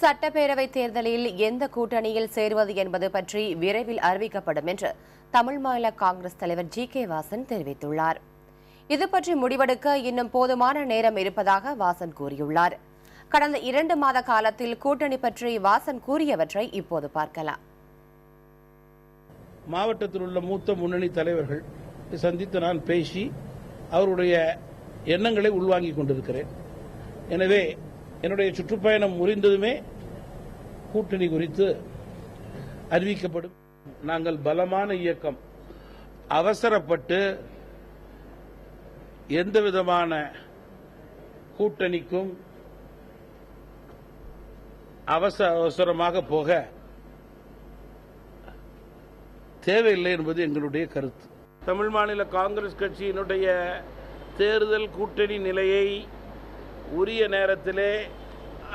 சட்டப்பேரவை தேர்தலில் எந்த கூட்டணியில் சேருவது என்பது பற்றி விரைவில் அறிவிக்கப்படும் என்று தமிழ் மாநில காங்கிரஸ் தலைவர் ஜி.கே. வாசன் தெரிவித்துள்ளார். இதுபற்றி முடிவெடுக்க இன்னும் போதுமான நேரம் இருப்பதாக வாசன் கூறியுள்ளார். கடந்த 2 மாத காலத்தில் கூட்டணி பற்றி வாசன் கூறியவற்றை இப்போது பார்க்கலாம். மாவட்டத்தில் உள்ள மூத்த முன்னணி தலைவர்கள் சந்தித்து நான் பேசி அவருடைய எண்ணங்களை உள்வாங்கிக் கொண்டிருக்கிறேன். எனவே என்னுடைய சுற்றுப்பயணம் முறிந்ததுமே கூட்டணி குறித்து அறிவிக்கப்படும். நாங்கள் பலமான இயக்கம். அவசரப்பட்டு எந்தவிதமான கூட்டணிக்கும் அவசரமாக போக தேவையில்லை என்பது எங்களுடைய கருத்து. தமிழ் மாநில காங்கிரஸ் கட்சியினுடைய தேர்தல் கூட்டணி நிலையை உரிய நேரத்திலே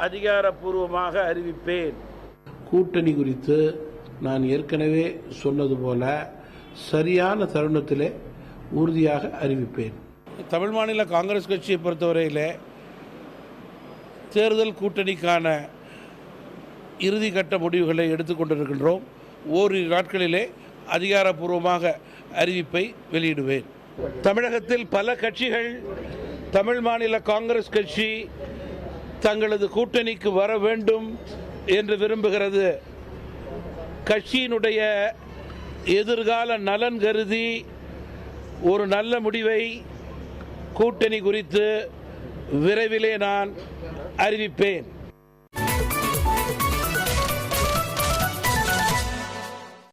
அதிகாரப்பூர்வமாக அறிவிப்பேன். கூட்டணி குறித்து நான் ஏற்கனவே சொன்னது போல சரியான தருணத்திலே உறுதியாக அறிவிப்பேன். தமிழ் மாநில காங்கிரஸ் கட்சியை பொறுத்தவரையிலே தேர்தல் கூட்டணிக்கான இறுதிக்கட்ட முடிவுகளை எடுத்துக்கொண்டிருக்கின்றோம். ஓரிரு நாட்களிலே அதிகாரப்பூர்வமாக அறிவிப்பை வெளியிடுவேன். தமிழகத்தில் பல கட்சிகள் தமிழ் மாநில காங்கிரஸ் கட்சி தங்களது கூட்டணிக்கு வர வேண்டும் என்று விரும்புகிறது. கட்சியினுடைய எதிர்கால நலன் கருதி ஒரு நல்ல முடிவை கூட்டணி குறித்து விரைவிலே நான் அறிவிப்பேன்.